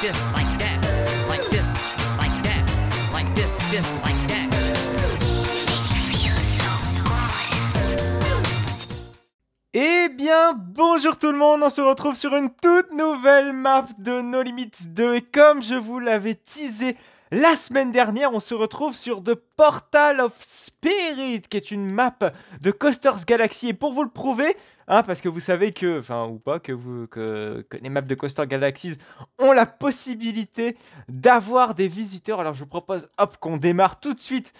this, like that, like this, like that, like this, like that. Eh bien, bonjour tout le monde, on se retrouve sur une toute nouvelle map de No Limits 2 et comme je vous l'avais teasé la semaine dernière, on se retrouve sur The Portal of Spirit, qui est une map de Coasters Galaxy. Et pour vous le prouver, hein, parce que vous savez que, enfin ou pas, que les maps de Coaster Galaxies ont la possibilité d'avoir des visiteurs. Alors je vous propose, hop, qu'on démarre tout de suite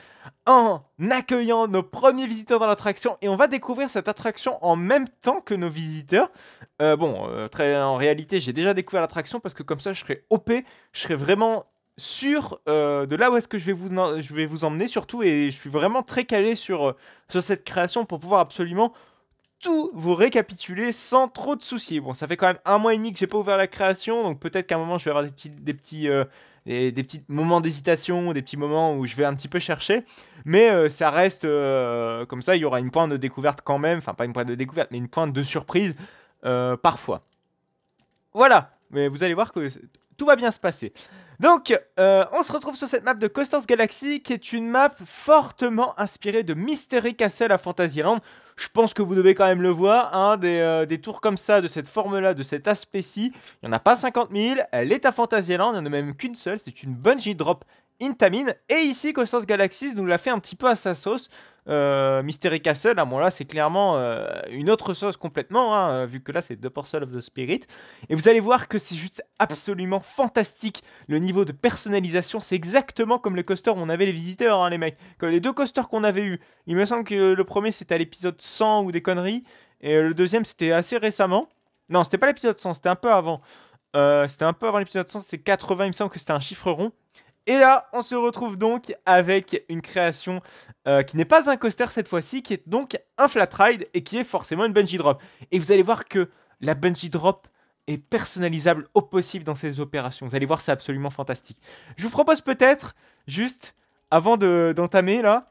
en accueillant nos premiers visiteurs dans l'attraction. Et on va découvrir cette attraction en même temps que nos visiteurs. En réalité, j'ai déjà découvert l'attraction parce que comme ça, je serai OP, je serai vraiment sûr de là où est-ce que je vais vous emmener surtout, et je suis vraiment très calé sur cette création pour pouvoir absolument tout vous récapituler sans trop de soucis. Bon, ça fait quand même 1 mois et demi que j'ai pas ouvert la création, donc peut-être qu'à un moment je vais avoir des petits moments d'hésitation, des petits moments où je vais un petit peu chercher, mais ça reste comme ça, il y aura une pointe de découverte quand même, enfin pas une pointe de découverte, mais une pointe de surprise parfois. Voilà, mais vous allez voir que tout va bien se passer. Donc, on se retrouve sur cette map de Coasters Galaxy, qui est une map fortement inspirée de Mystery Castle à Fantasyland. Je pense que vous devez quand même le voir, hein, des tours comme ça, de cette forme-là, de cet aspect-ci. Il n'y en a pas 50 000, elle est à Fantasyland, il n'y en a même qu'une seule, c'est une bungee drop Intamin. Et ici, Coasters Galaxy nous l'a fait un petit peu à sa sauce. Mystery Castle, bon là c'est clairement une autre sauce complètement, hein, vu que là c'est The Portal of the Spirit. Et vous allez voir que c'est juste absolument fantastique. Le niveau de personnalisation, c'est exactement comme le coaster où on avait les visiteurs, hein, les mecs. Comme les 2 coasters qu'on avait eu. Il me semble que le premier c'était à l'épisode 100 ou des conneries. Et le deuxième c'était assez récemment. Non, c'était pas l'épisode 100, c'était un peu avant. C'était un peu avant l'épisode 100, c'est 80, il me semble que c'était un chiffre rond. Et là, on se retrouve donc avec une création qui n'est pas un coaster cette fois-ci, qui est donc un flat ride et qui est forcément une bungee drop. Et vous allez voir que la bungee drop est personnalisable au possible dans ces opérations. Vous allez voir, c'est absolument fantastique. Je vous propose peut-être, juste avant d'entamer là,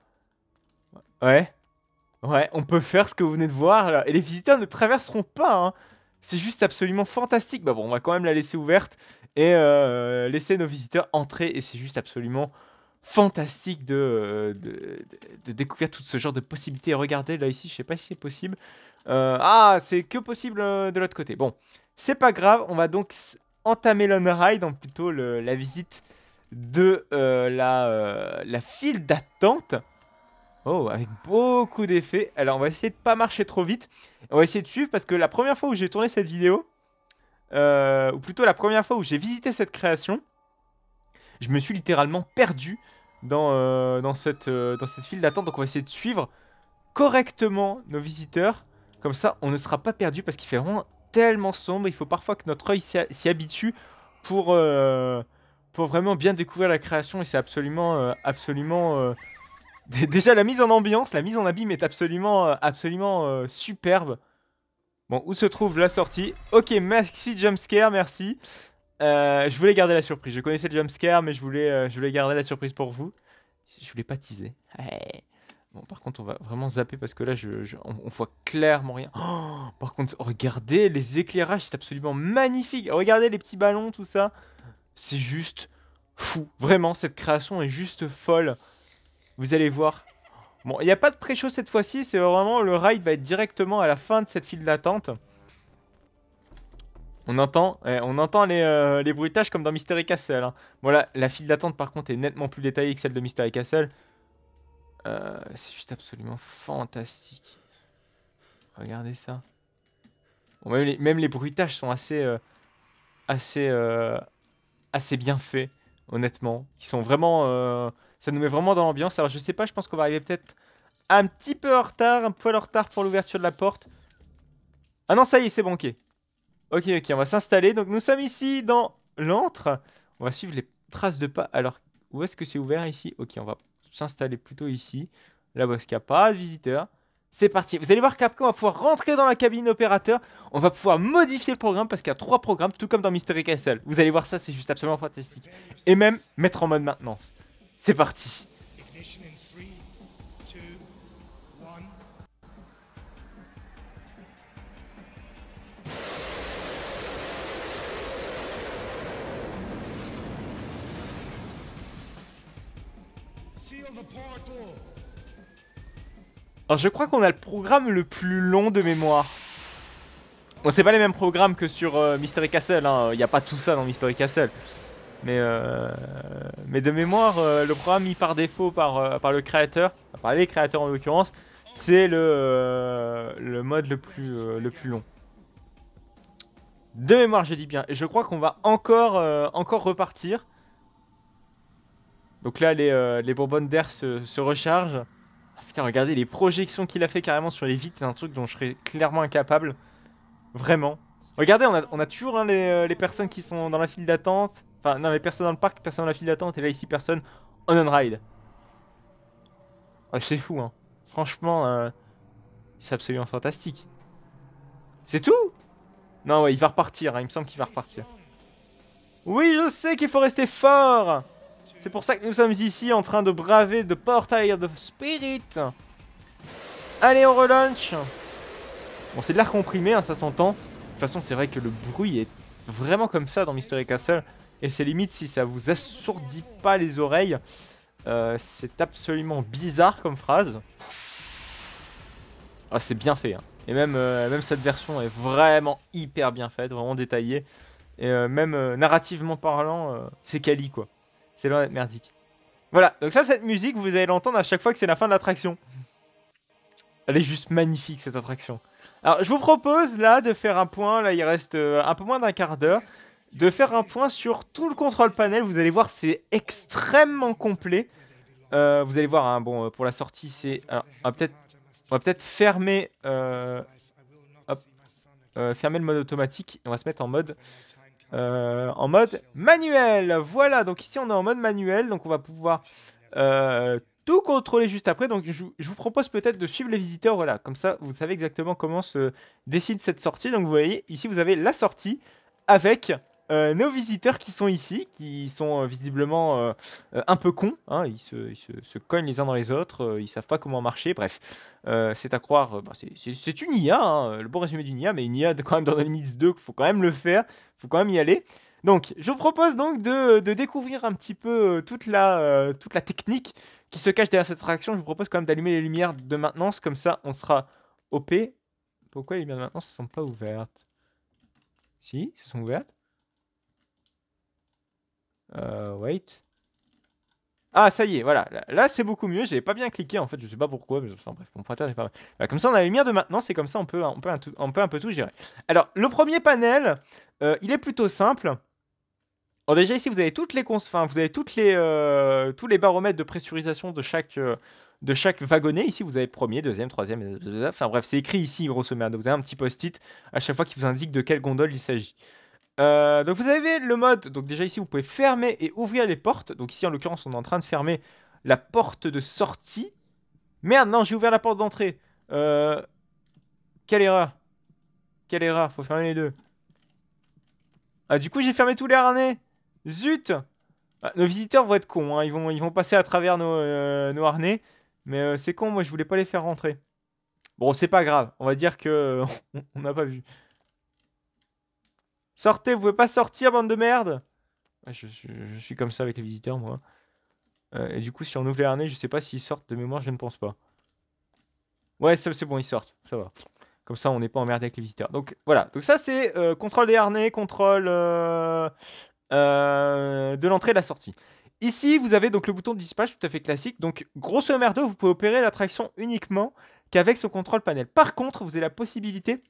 ouais, on peut faire ce que vous venez de voir là. Et les visiteurs ne traverseront pas, hein. C'est juste absolument fantastique. Bah bon, on va quand même la laisser ouverte et laisser nos visiteurs entrer. Et c'est juste absolument fantastique de découvrir tout ce genre de possibilités. Regardez là ici, je sais pas si c'est possible. C'est que possible de l'autre côté. Bon, c'est pas grave. On va donc entamer l'on-ride, donc plutôt la visite de la file d'attente. Oh, avec beaucoup d'effets. Alors, on va essayer de pas marcher trop vite. On va essayer de suivre parce que la première fois où j'ai tourné cette vidéo, ou plutôt la première fois où j'ai visité cette création, je me suis littéralement perdu dans cette file d'attente. Donc, on va essayer de suivre correctement nos visiteurs. Comme ça, on ne sera pas perdu parce qu'il fait vraiment tellement sombre. Il faut parfois que notre œil s'y habitue pour vraiment bien découvrir la création. Et c'est absolument... Déjà, la mise en ambiance, la mise en abîme est absolument superbe. Bon, où se trouve la sortie? Ok, maxi jumpscare, merci. Je voulais garder la surprise. Je connaissais le jumpscare, mais je voulais garder la surprise pour vous. Je voulais pas teaser. Ouais. Bon, par contre, on va vraiment zapper parce que là, on voit clairement rien. Oh, par contre, regardez les éclairages, c'est absolument magnifique. Regardez les petits ballons, tout ça. C'est juste fou. Vraiment, cette création est juste folle. Vous allez voir. Bon, il n'y a pas de pré-show cette fois-ci. C'est vraiment, le ride va être directement à la fin de cette file d'attente. On entend les bruitages comme dans Mystery Castle, hein. Bon, la file d'attente par contre est nettement plus détaillée que celle de Mystery Castle. C'est juste absolument fantastique. Regardez ça. Bon, même les bruitages sont assez bien faits, honnêtement. Ils sont vraiment... ça nous met vraiment dans l'ambiance. Alors je sais pas, je pense qu'on va arriver peut-être un petit peu en retard, un poil en retard pour l'ouverture de la porte. Ah non, ça y est, c'est bon, ok. Ok, on va s'installer. Donc nous sommes ici dans l'antre. On va suivre les traces de pas. Alors, où est-ce que c'est ouvert ici? Ok, on va s'installer plutôt ici. Là où est-ce qu'il n'y a pas de visiteurs. C'est parti. Vous allez voir qu'après, on va pouvoir rentrer dans la cabine opérateur. On va pouvoir modifier le programme parce qu'il y a 3 programmes, tout comme dans Mystery Castle. Vous allez voir ça, c'est juste absolument fantastique. Et même mettre en mode maintenance. C'est parti. Alors je crois qu'on a le programme le plus long de mémoire. Bon, c'est pas les mêmes programmes que sur Mystery Castle, hein. Y a pas tout ça dans Mystery Castle. Mais de mémoire, le programme mis par défaut par le créateur, par les créateurs en l'occurrence, c'est le mode le plus long. De mémoire, je dis bien. Et je crois qu'on va encore repartir. Donc là, les bonbonnes d'air se rechargent. Ah, putain, regardez les projections qu'il a fait carrément sur les vitres. C'est un truc dont je serais clairement incapable. Vraiment. Regardez, on a toujours hein, les personnes qui sont dans la file d'attente. Enfin, non, les personnes dans le parc, personne dans la file d'attente. Et là, ici, personne on-ride. Ouais, c'est fou, hein. Franchement, c'est absolument fantastique. C'est tout? Non, ouais, il va repartir. Hein, il me semble qu'il va repartir. Oui, je sais qu'il faut rester fort. C'est pour ça que nous sommes ici en train de braver The Portal of Spirit. Allez, on relaunch. Bon, c'est de l'air comprimé, hein, ça s'entend. De toute façon, c'est vrai que le bruit est vraiment comme ça dans Mystery Castle. Et c'est limite si ça vous assourdit pas les oreilles. C'est absolument bizarre comme phrase. Ah, c'est bien fait. Hein. Et même cette version est vraiment hyper bien faite, vraiment détaillée. Et même narrativement parlant, c'est quali quoi. C'est loin d'être merdique. Voilà, donc ça, cette musique, vous allez l'entendre à chaque fois que c'est la fin de l'attraction. Elle est juste magnifique, cette attraction. Alors, je vous propose, là, de faire un point. Là, il reste un peu moins d'un quart d'heure. De faire un point sur tout le contrôle panel. Vous allez voir, c'est extrêmement complet. Vous allez voir, hein, bon, pour la sortie, c'est... Alors, on va peut-être fermer... fermer le mode automatique. Et on va se mettre en mode manuel. Voilà, donc ici on est en mode manuel, donc on va pouvoir tout contrôler juste après. Donc je vous propose peut-être de suivre les visiteurs, voilà, comme ça vous savez exactement comment se décide cette sortie. Donc vous voyez, ici vous avez la sortie avec nos visiteurs qui sont ici, qui sont visiblement un peu cons, hein, ils se cognent les uns dans les autres, ils savent pas comment marcher, bref. C'est à croire, bah, c'est une IA, hein, le bon résumé d'une IA, mais une IA quand même dans Limits 2, il faut quand même le faire, il faut quand même y aller. Donc, je vous propose donc de découvrir un petit peu toute la technique qui se cache derrière cette attraction. Je vous propose quand même d'allumer les lumières de maintenance, comme ça on sera OP. Pourquoi les lumières de maintenance ne sont pas ouvertes? Si, elles sont ouvertes. Wait. Ah, ça y est, voilà. Là, c'est beaucoup mieux. J'avais pas bien cliqué, en fait. Je sais pas pourquoi. Mais enfin, bref, mon pointeur n'est pas mal. Voilà, comme ça, on a la lumière de maintenance. Et comme ça, on peut un peu tout gérer. Alors, le premier panel, il est plutôt simple. Alors déjà, ici, vous avez toutes les enfin, vous avez tous les baromètres de pressurisation de chaque wagonnet. Ici, vous avez premier, deuxième, troisième, enfin bref, c'est écrit ici, grosso modo. Vous avez un petit post-it à chaque fois qui vous indique de quelle gondole il s'agit. Donc vous avez le mode, donc déjà ici vous pouvez fermer et ouvrir les portes. Donc ici en l'occurrence on est en train de fermer la porte de sortie. Merde, non, j'ai ouvert la porte d'entrée. Quelle erreur. Quelle erreur, faut fermer les deux. Ah, du coup j'ai fermé tous les harnais. Zut. Ah, nos visiteurs vont être cons, hein. Ils vont passer à travers nos harnais. Mais c'est con, moi je voulais pas les faire rentrer. Bon, c'est pas grave, on va dire que on n'a pas vu. Sortez, vous pouvez pas sortir, bande de merde. Je suis comme ça avec les visiteurs, moi. Et du coup, si on ouvre les harnais, je sais pas s'ils sortent de mémoire, je ne pense pas. Ouais, c'est bon, ils sortent, ça va. Comme ça, on n'est pas emmerdé avec les visiteurs. Donc voilà, donc ça c'est contrôle des harnais, contrôle de l'entrée et de la sortie. Ici, vous avez donc le bouton de dispatch tout à fait classique. Donc grosso merdo, vous pouvez opérer l'attraction uniquement qu'avec ce contrôle panel. Par contre, vous avez la possibilité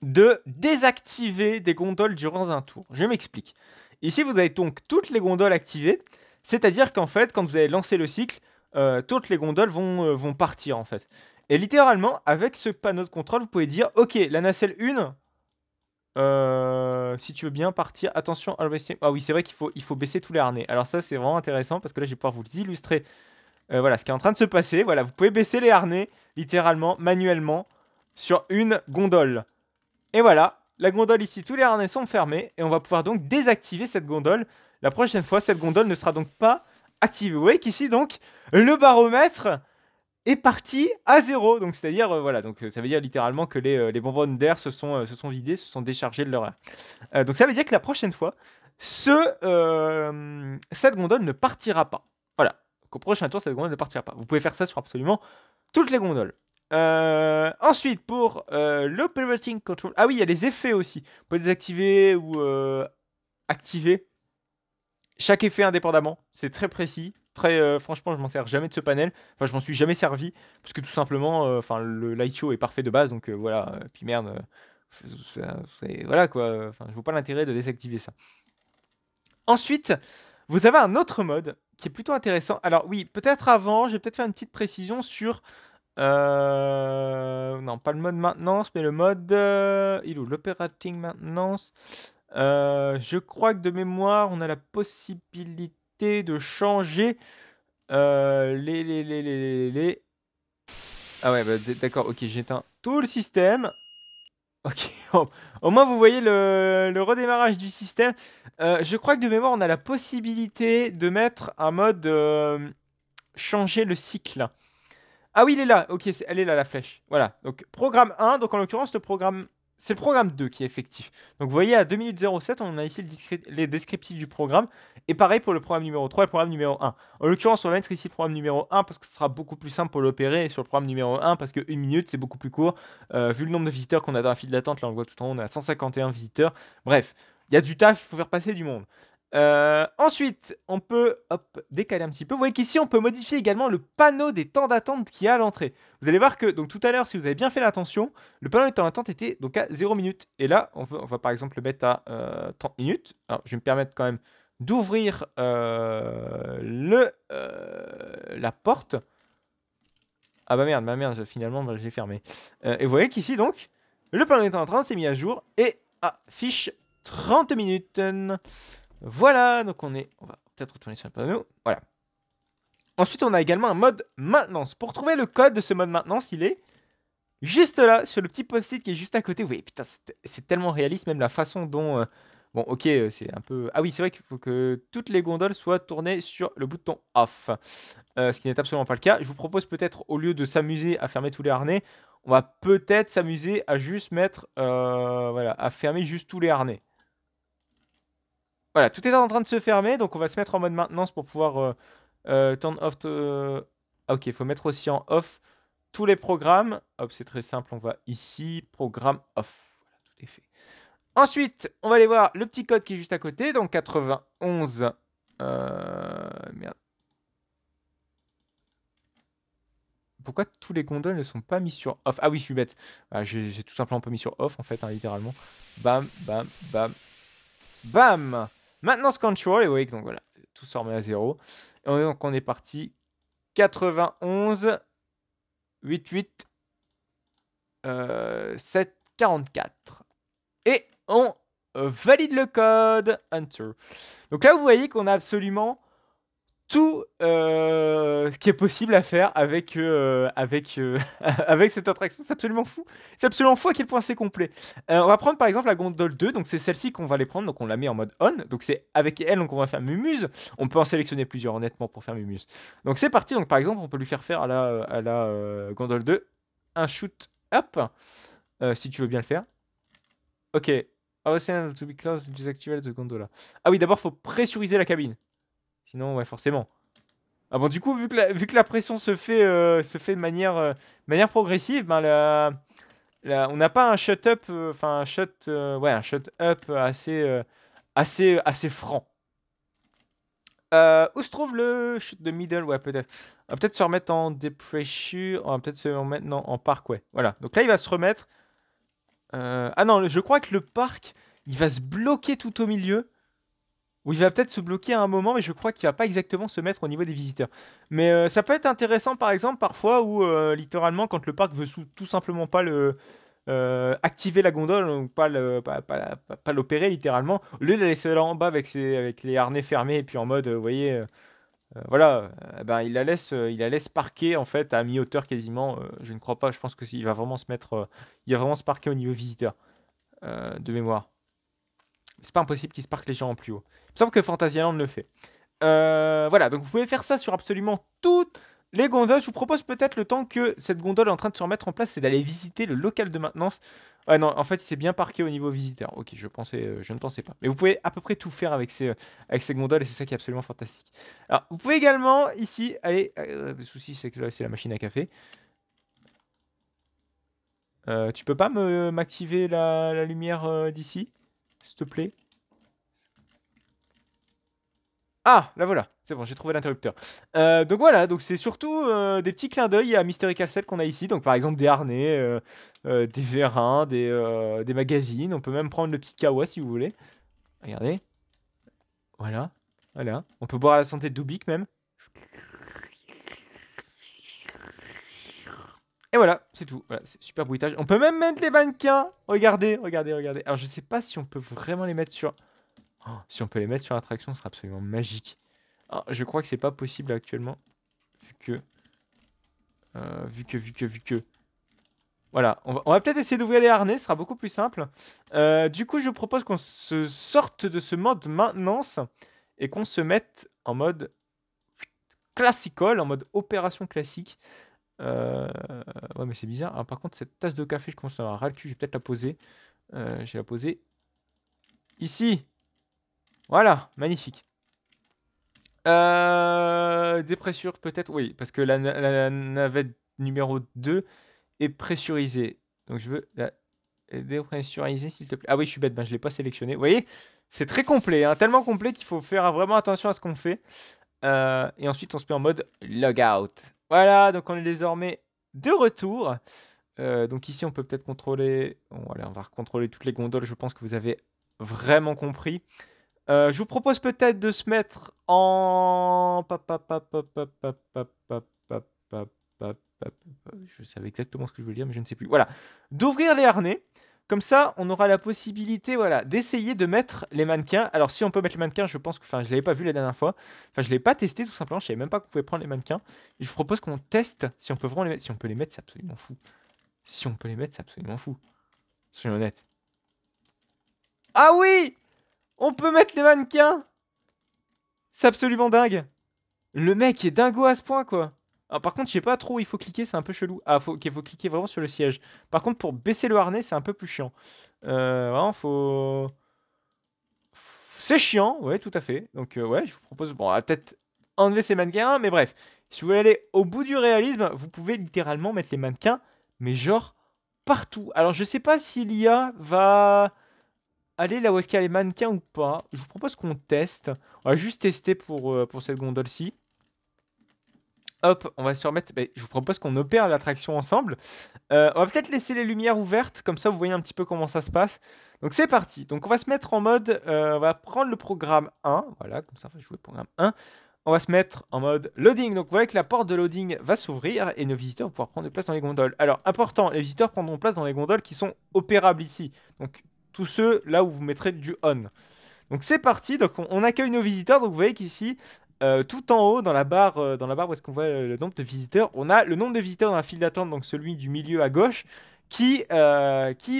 de désactiver des gondoles durant un tour. Je m'explique. Ici, vous avez donc toutes les gondoles activées, c'est-à-dire qu'en fait, quand vous allez lancer le cycle, toutes les gondoles vont partir en fait. Et littéralement, avec ce panneau de contrôle, vous pouvez dire, ok, la nacelle 1, si tu veux bien partir, attention, ah oui, c'est vrai qu'il faut baisser tous les harnais. Alors ça, c'est vraiment intéressant parce que là, je vais pouvoir vous illustrer voilà, ce qui est en train de se passer. Voilà, vous pouvez baisser les harnais, littéralement, manuellement, sur une gondole. Et voilà, la gondole ici, tous les harnais sont fermés. Et on va pouvoir donc désactiver cette gondole. La prochaine fois, cette gondole ne sera donc pas activée. Vous voyez qu'ici, donc, le baromètre est parti à 0. Donc, c'est-à-dire, voilà, donc ça veut dire littéralement que les bonbonnes d'air se sont vidées, se sont déchargées de leur air. Donc, ça veut dire que la prochaine fois, cette gondole ne partira pas. Voilà. Donc au prochain tour, cette gondole ne partira pas. Vous pouvez faire ça sur absolument toutes les gondoles. Ensuite, pour l'Operating Control... Ah oui, il y a les effets aussi. Vous pouvez désactiver ou activer chaque effet indépendamment. C'est très précis. Franchement, je m'en sers jamais de ce panel. Enfin, je m'en suis jamais servi. Parce que tout simplement, le light show est parfait de base. Donc voilà. Puis merde. Voilà quoi. Enfin, je vois pas l'intérêt de désactiver ça. Ensuite, vous avez un autre mode qui est plutôt intéressant. Alors oui, peut-être avant, je vais peut-être faire une petite précision sur... non, pas le mode maintenance, mais le mode... il est où? L'operating maintenance. Je crois que de mémoire, on a la possibilité de changer les... Ah ouais, bah, d'accord, ok, j'éteins tout le système. Ok, au moins vous voyez le redémarrage du système. Je crois que de mémoire, on a la possibilité de mettre un mode changer le cycle. Ah oui, il est là. Ok, elle est là, la flèche. Voilà. Donc, programme 1. Donc, en l'occurrence, c'est le programme 2 qui est effectif. Donc, vous voyez, à 2 minutes 07, on a ici les descriptifs du programme. Et pareil pour le programme numéro 3 et le programme numéro 1. En l'occurrence, on va mettre ici le programme numéro 1 parce que ce sera beaucoup plus simple pour l'opérer. Et sur le programme numéro 1, parce que 1 minute, c'est beaucoup plus court. Vu le nombre de visiteurs qu'on a dans la file d'attente, là, on le voit tout en haut, on est à 151 visiteurs. Bref, il y a du taf, il faut faire passer du monde. Ensuite, on peut décaler un petit peu. Vous voyez qu'ici, on peut modifier également le panneau des temps d'attente qui est à l'entrée. Vous allez voir que donc tout à l'heure, si vous avez bien fait l'attention, le panneau des temps d'attente était donc à 0 minutes. Et là, on va par exemple le mettre à 30 minutes. Alors, je vais me permettre quand même d'ouvrir la porte. Ah bah merde, finalement, bah, je l'ai fermé. Et vous voyez qu'ici, donc, le panneau des temps d'attente s'est mis à jour et affiche 30 minutes. Voilà, donc on va peut-être retourner sur le panneau. Voilà. Ensuite, on a également un mode maintenance. Pour trouver le code de ce mode maintenance, il est juste là, sur le petit post-it qui est juste à côté. Vous voyez, putain, c'est tellement réaliste, même la façon dont... Bon, ok, c'est un peu... Ah oui, c'est vrai qu'il faut que toutes les gondoles soient tournées sur le bouton off. Ce qui n'est absolument pas le cas. Je vous propose peut-être, au lieu de s'amuser à fermer tous les harnais, on va peut-être s'amuser à juste mettre... voilà, à fermer juste tous les harnais. Voilà, tout est en train de se fermer, donc on va se mettre en mode maintenance pour pouvoir turn off. Ah ok, il faut mettre aussi en off tous les programmes. Hop, c'est très simple, on va ici, programme off. Voilà, tout est fait. Ensuite, on va aller voir le petit code qui est juste à côté, donc 91. Merde. Pourquoi tous les gondoles ne sont pas mis sur off? Ah oui, je suis bête. Ah, j'ai tout simplement pas mis sur off, en fait, hein, littéralement. Bam, bam, bam, bam. Maintenance control, et oui, donc voilà, tout se remet à 0. Et donc on est parti. 91, 88, 7, 44. Et on valide le code. Enter. Donc là, vous voyez qu'on a absolument tout ce qui est possible à faire avec, avec cette attraction. C'est absolument fou. C'est absolument fou à quel point c'est complet. On va prendre par exemple la gondole 2. Donc c'est celle-ci qu'on va aller prendre. Donc on la met en mode on. Donc c'est avec elle donc on va faire Mumuse. On peut en sélectionner plusieurs honnêtement pour faire Mumuse. Donc c'est parti. Donc par exemple on peut lui faire faire à la gondole 2 un shoot up. Si tu veux bien le faire. Ok. Oh, c'est to be closed, disactivate the gondola. Ah oui, d'abord faut pressuriser la cabine. Sinon, ouais, forcément. Ah bon, du coup, vu que la pression se fait de manière progressive, ben on n'a pas un shut-up, enfin un shut-up assez franc. Où se trouve le chute de middle? Ouais, peut-être. On va peut-être se remettre en depressure. On va peut-être se remettre en park, ouais. Voilà. Donc là, il va se remettre. Ah non, je crois que le parc, il va se bloquer tout au milieu. Ou il va peut-être se bloquer à un moment, mais je crois qu'il va pas exactement se mettre au niveau des visiteurs. Mais ça peut être intéressant, par exemple, parfois où littéralement, quand le parc veut tout simplement pas activer la gondole, ou pas l'opérer littéralement, au lieu de la laisser là en bas avec les harnais fermés et puis en mode, vous voyez, voilà, ben il la laisse parquer en fait à mi-hauteur quasiment. Je ne crois pas, je pense que il va vraiment se mettre, il va vraiment se parquer au niveau visiteur de mémoire. C'est pas impossible qu'il se parque légèrement plus haut. Il me semble que Fantasyland le fait. Voilà, donc vous pouvez faire ça sur absolument toutes les gondoles, je vous propose peut-être le temps que cette gondole est en train de se remettre en place, c'est d'aller visiter le local de maintenance. Ouais, non, en fait, il s'est bien parqué au niveau visiteur. Ok, je ne pensais pas. Mais vous pouvez à peu près tout faire avec ces gondoles et c'est ça qui est absolument fantastique. Alors, vous pouvez également, ici, aller... le souci, c'est que là, c'est la machine à café. Tu peux pas m'activer la lumière d'ici, s'il te plaît? Ah, là voilà, c'est bon, j'ai trouvé l'interrupteur. Donc voilà, donc c'est surtout des petits clins d'œil à Mystery Castle qu'on a ici. Donc par exemple des harnais, des vérins, des magazines. On peut même prendre le petit kawa si vous voulez. Regardez, voilà, voilà. On peut boire à la santé de Dubik même. Et voilà, c'est tout. Voilà, c'est super bruitage. On peut même mettre les mannequins. Regardez, regardez, regardez. Alors je sais pas si on peut vraiment les mettre sur... Oh, si on peut les mettre sur l'attraction, ce sera absolument magique. Alors, je crois que c'est pas possible actuellement. Vu que... vu que... Voilà, on va peut-être essayer d'ouvrir les harnais, ce sera beaucoup plus simple. Du coup, je propose qu'on se sorte de ce mode maintenance et qu'on se mette en mode classical, en mode opération classique. Ouais, mais c'est bizarre. Alors, par contre, cette tasse de café, je commence à avoir ras le cul, je vais peut-être la poser. Je vais la poser ici. Voilà, magnifique. Dépressure peut-être, oui, parce que la navette numéro 2 est pressurisée. Donc je veux la dépressuriser s'il te plaît. Ah oui, je suis bête, ben, je ne l'ai pas sélectionné. Vous voyez, c'est très complet, hein, tellement complet qu'il faut faire vraiment attention à ce qu'on fait. Et ensuite, on se met en mode logout. Voilà, donc on est désormais de retour. Donc ici, on peut peut-être contrôler... Bon, voilà, on va contrôler toutes les gondoles, je pense que vous avez vraiment compris. Je vous propose peut-être de se mettre en... Je savais exactement ce que je voulais dire, mais je ne sais plus. Voilà. D'ouvrir les harnais. Comme ça, on aura la possibilité, voilà, d'essayer de mettre les mannequins. Alors, si on peut mettre les mannequins, je pense que... Enfin, je ne l'avais pas vu la dernière fois. Enfin, je ne l'ai pas testé, tout simplement. Je ne savais même pas qu'on pouvait prendre les mannequins. Et je vous propose qu'on teste si on peut vraiment les mettre. Si on peut les mettre, c'est absolument fou. Si on peut les mettre, c'est absolument fou. Soyons honnêtes. Ah oui! On peut mettre les mannequins! C'est absolument dingue! Le mec est dingo à ce point, quoi! Alors, par contre, je sais pas trop où il faut cliquer, c'est un peu chelou. Ah, ok, faut cliquer vraiment sur le siège. Par contre, pour baisser le harnais, c'est un peu plus chiant. Vraiment, faut... C'est chiant, ouais, tout à fait. Donc, ouais, je vous propose... Bon, on va peut-être enlever ces mannequins, mais bref. Si vous voulez aller au bout du réalisme, vous pouvez littéralement mettre les mannequins, mais genre partout. Alors, je sais pas si l'IA va aller là où est-ce qu'il y a les mannequins ou pas. Je vous propose qu'on teste. On va juste tester pour cette gondole-ci. Hop, on va se remettre. Bah, je vous propose qu'on opère l'attraction ensemble. On va peut-être laisser les lumières ouvertes, comme ça vous voyez un petit peu comment ça se passe. Donc c'est parti. Donc on va se mettre en mode. On va prendre le programme 1. Voilà, comme ça on va jouer le programme 1. On va se mettre en mode loading. Donc vous voyez que la porte de loading va s'ouvrir et nos visiteurs vont pouvoir prendre place dans les gondoles. Alors important, les visiteurs prendront place dans les gondoles qui sont opérables ici. Donc tous ceux là où vous mettrez du on. Donc c'est parti, donc on accueille nos visiteurs. Donc vous voyez qu'ici, tout en haut, dans la barre où est-ce qu'on voit le nombre de visiteurs, on a le nombre de visiteurs dans la file d'attente, donc celui du milieu à gauche, qui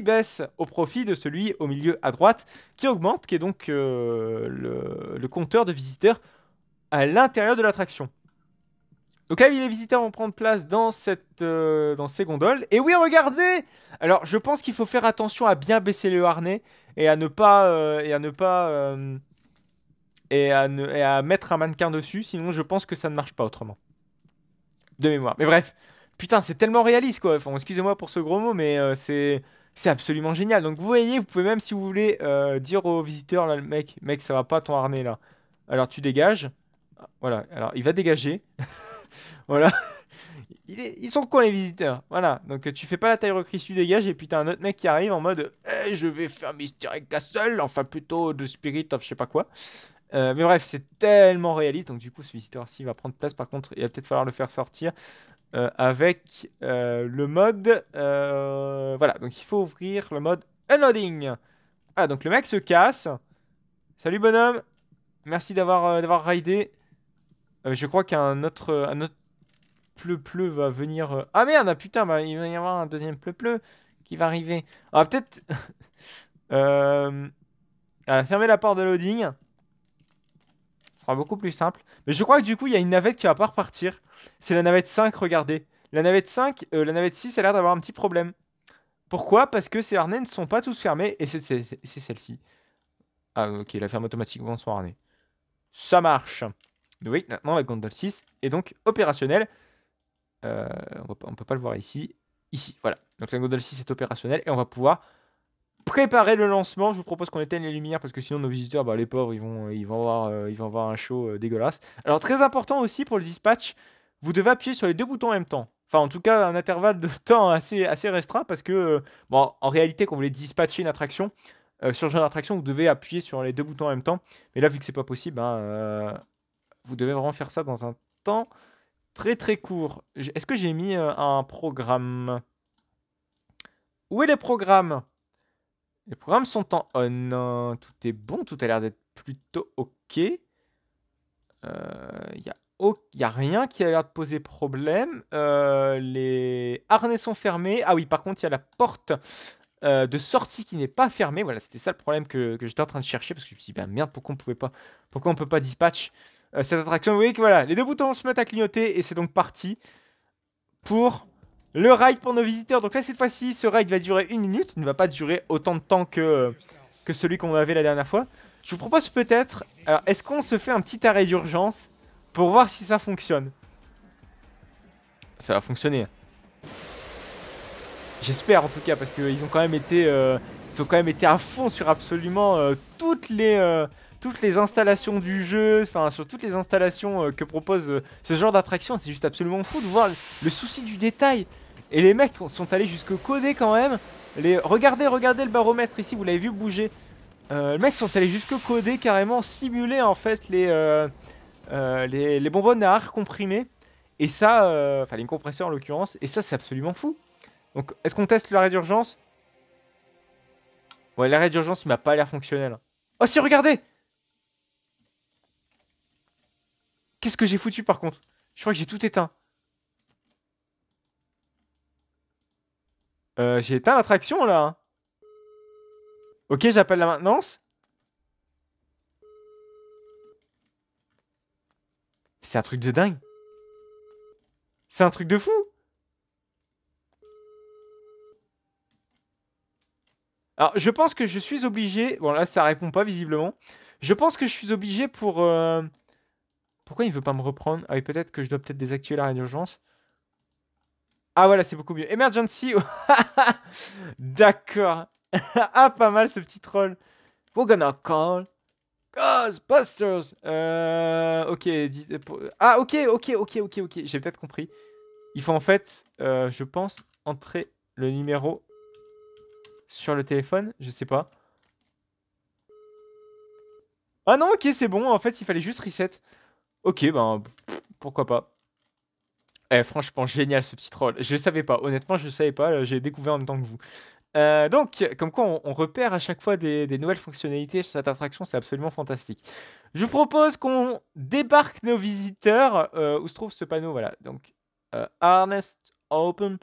baisse au profit de celui au milieu à droite, qui augmente, qui est donc le compteur de visiteurs à l'intérieur de l'attraction. Donc là, les visiteurs vont prendre place dans ces gondoles. Et oui, regardez! Alors, je pense qu'il faut faire attention à bien baisser le harnais et à ne pas... et à mettre un mannequin dessus. Sinon, je pense que ça ne marche pas autrement. De mémoire. Mais bref. Putain, c'est tellement réaliste, quoi. Enfin, excusez-moi pour ce gros mot, mais c'est absolument génial. Donc, vous voyez, vous pouvez même, si vous voulez, dire aux visiteurs, là, le mec, ça va pas ton harnais, là. Alors, tu dégages. Voilà. Alors, il va dégager. Voilà. Ils sont cons les visiteurs. Voilà. Donc tu fais pas la taille recrise, tu dégages et puis t'as un autre mec qui arrive en mode je vais faire Mystery Castle, enfin plutôt de Spirit of je sais pas quoi. Mais bref, c'est tellement réaliste. Donc du coup, ce visiteur-ci va prendre place. Par contre, il va peut-être falloir le faire sortir avec le mode... voilà. Donc il faut ouvrir le mode Unloading. Ah, donc le mec se casse. Salut bonhomme. Merci d'avoir raidé. Je crois qu'un autre pleu va venir. Ah merde, putain, bah, il va y avoir un deuxième pleu qui va arriver. On va peut-être fermer la porte de loading. Ce sera beaucoup plus simple. Mais je crois que du coup, il y a une navette qui va pas repartir. c'est la navette 5, regardez. La navette 5, la navette 6 a l'air d'avoir un petit problème. Pourquoi? Parce que ces harnais ne sont pas tous fermés, et c'est celle-ci. Ah ok, il la ferme automatiquement son harnais. Ça marche. Mais oui, maintenant la gondole 6 est donc opérationnelle. On peut pas le voir ici. Ici, voilà. Donc la gondole 6 est opérationnelle et on va pouvoir préparer le lancement. Je vous propose qu'on éteigne les lumières parce que sinon nos visiteurs, bah, les pauvres, ils vont avoir un show dégueulasse. Alors très important aussi pour le dispatch, vous devez appuyer sur les deux boutons en même temps. Enfin en tout cas un intervalle de temps assez restreint parce que, bon, en réalité quand vous voulez dispatcher une attraction, sur le jeu d'attraction vous devez appuyer sur les deux boutons en même temps. Mais là vu que c'est pas possible, hein, vous devez vraiment faire ça dans un temps très court. Est-ce que j'ai mis un programme? Où est les programmes? Les programmes sont en on. Tout est bon, tout a l'air d'être plutôt ok. Il y a rien qui a l'air de poser problème. Les harnais sont fermés. Ah oui, par contre, il y a la porte de sortie qui n'est pas fermée. Voilà, c'était ça le problème que j'étais en train de chercher. Parce que je me suis dit, bah merde, pourquoi on peut pas dispatch cette attraction? Vous voyez que voilà, les deux boutons se mettent à clignoter et c'est donc parti pour le ride pour nos visiteurs. Donc là, cette fois-ci, ce ride va durer 1 minute. Il ne va pas durer autant de temps que celui qu'on avait la dernière fois. Je vous propose peut-être... Alors, est-ce qu'on se fait un petit arrêt d'urgence pour voir si ça fonctionne? Ça va fonctionner. J'espère en tout cas, parce qu'ils ont quand même été... ils ont quand même été à fond sur absolument toutes les installations du jeu, enfin sur toutes les installations que propose ce genre d'attraction. C'est juste absolument fou de voir le souci du détail. Et les mecs sont allés jusqu'au codé quand même. Regardez le baromètre ici, vous l'avez vu bouger. Les mecs sont allés jusqu'au codé, carrément simuler en fait les bonbonnes à air comprimé. Et ça, enfin les compresseurs en l'occurrence. Et ça c'est absolument fou. Donc est-ce qu'on teste l'arrêt d'urgence? Ouais, l'arrêt d'urgence il m'a pas l'air fonctionnel. Oh si, regardez! Qu'est-ce que j'ai foutu par contre? Je crois que j'ai tout éteint. J'ai éteint l'attraction là. Hein. Ok, j'appelle la maintenance. C'est un truc de dingue. C'est un truc de fou. Alors, je pense que je suis obligé... Bon, là, ça répond pas, visiblement. Je pense que je suis obligé pour... Pourquoi il veut pas me reprendre? Ah oui, peut-être que je dois peut-être désactiver l'arrêt d'urgence. Ah, voilà, c'est beaucoup mieux. Emergency. D'accord. Ah, pas mal, ce petit troll. We're gonna call Ghostbusters. Ok. Ah, ok. J'ai peut-être compris. Il faut en fait, je pense, entrer le numéro sur le téléphone. Je sais pas. Ah non, ok, c'est bon. En fait, il fallait juste reset. Ok, ben, pourquoi pas. Eh, franchement, génial ce petit troll. Je savais pas. Honnêtement, je savais pas. J'ai découvert en même temps que vous. Donc, comme quoi, on repère à chaque fois des nouvelles fonctionnalités sur cette attraction. C'est absolument fantastique. Je vous propose qu'on débarque nos visiteurs. Où se trouve ce panneau? Voilà. Donc, Harness Open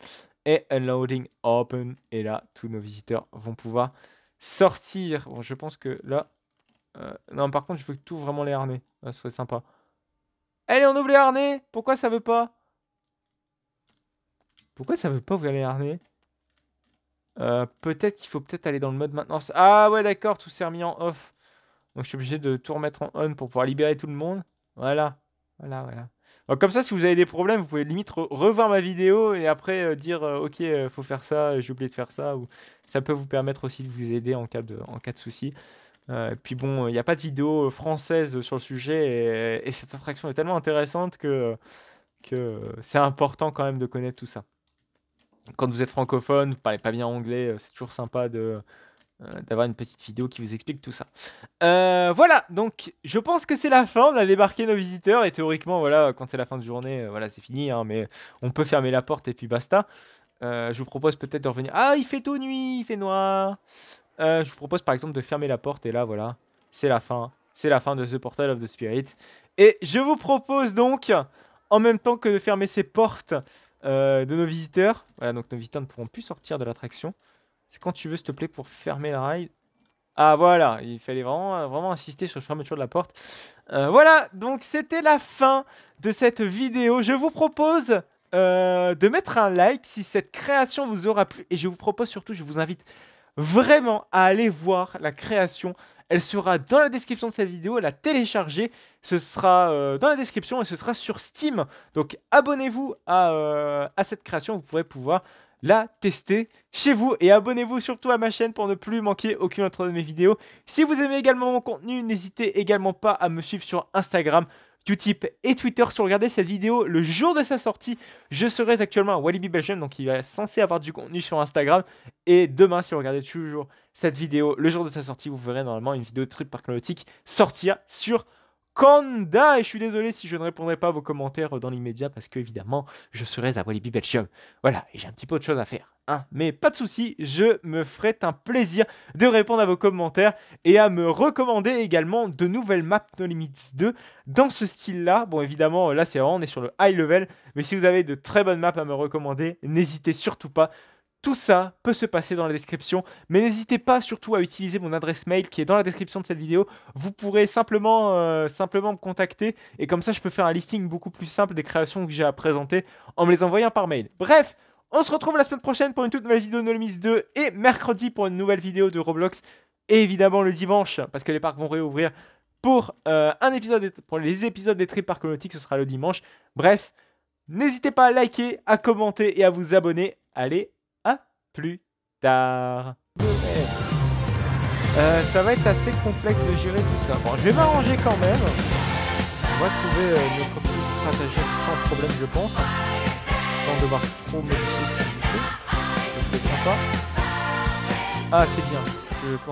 et Unloading Open. Et là, tous nos visiteurs vont pouvoir sortir. Bon, je pense que là... non, par contre, je veux que tout vraiment les harnais. Ça serait sympa. Allez, on ouvre les harnais. Pourquoi ça veut pas? Pourquoi ça veut pas ouvrir les harnais? Peut-être qu'il faut peut-être aller dans le mode maintenance. Ah ouais, d'accord, tout s'est remis en off. Donc je suis obligé de tout remettre en on pour pouvoir libérer tout le monde. Voilà. Donc, comme ça, si vous avez des problèmes, vous pouvez limite revoir ma vidéo et après dire ok, faut faire ça, j'ai oublié de faire ça. Ou ça peut vous permettre aussi de vous aider en cas de souci. Puis bon, il n'y a pas de vidéo française sur le sujet et cette attraction est tellement intéressante que c'est important quand même de connaître tout ça. Quand vous êtes francophone, vous parlez pas bien anglais, c'est toujours sympa d'avoir une petite vidéo qui vous explique tout ça. Voilà, donc je pense que c'est la fin, on a débarqué nos visiteurs et théoriquement, voilà, quand c'est la fin de journée, voilà, c'est fini, hein, mais on peut fermer la porte et puis basta. Je vous propose peut-être de revenir... Ah, il fait tout nuit, il fait noir. Je vous propose par exemple de fermer la porte et là, voilà, c'est la fin. C'est la fin de The Portal of the Spirit. Et je vous propose donc, en même temps que de fermer ces portes de nos visiteurs, voilà, donc nos visiteurs ne pourront plus sortir de l'attraction. C'est quand tu veux, s'il te plaît, pour fermer la ride. Ah voilà, il fallait vraiment insister sur la fermeture de la porte. Voilà, donc c'était la fin de cette vidéo. Je vous propose de mettre un like si cette création vous aura plu. Et je vous propose surtout, je vous invite vraiment à aller voir la création. Elle sera dans la description de cette vidéo, la télécharger. Ce sera dans la description et ce sera sur Steam. Donc abonnez-vous à cette création, vous pourrez pouvoir la tester chez vous. Et abonnez-vous surtout à ma chaîne pour ne plus manquer aucune autre de mes vidéos. Si vous aimez également mon contenu, n'hésitez également pas à me suivre sur Instagram, Utip et Twitter. Si vous regardez cette vidéo le jour de sa sortie, je serai actuellement à Walibi Belgium, donc il est censé avoir du contenu sur Instagram. Et demain, si vous regardez toujours cette vidéo le jour de sa sortie, vous verrez normalement une vidéo de Trip Park Nautique sortir sur Kanda. Et je suis désolé si je ne répondrai pas à vos commentaires dans l'immédiat parce que évidemment je serai à Walibi Belgium. Voilà, et j'ai un petit peu autre chose à faire, hein. Mais pas de souci, je me ferai un plaisir de répondre à vos commentaires et à me recommander également de nouvelles maps No Limits 2 dans ce style-là. Bon, évidemment, là c'est vraiment, on est sur le high level, mais si vous avez de très bonnes maps à me recommander, n'hésitez surtout pas. Tout ça peut se passer dans la description, mais n'hésitez pas surtout à utiliser mon adresse mail qui est dans la description de cette vidéo. Vous pourrez simplement me contacter et comme ça je peux faire un listing beaucoup plus simple des créations que j'ai à présenter en me les envoyant par mail. Bref, on se retrouve la semaine prochaine pour une toute nouvelle vidéo de No Limits 2 et mercredi pour une nouvelle vidéo de Roblox. Et évidemment le dimanche, parce que les parcs vont réouvrir pour pour les épisodes des Trip Park Nautique, ce sera le dimanche. Bref, n'hésitez pas à liker, à commenter et à vous abonner. Allez, plus tard. Ça va être assez complexe de gérer tout ça. Bon, je vais m'arranger quand même. On va trouver notre petit stratagème sans problème, je pense. Sans devoir trop modifier ça. Ça serait sympa. Ah, c'est bien.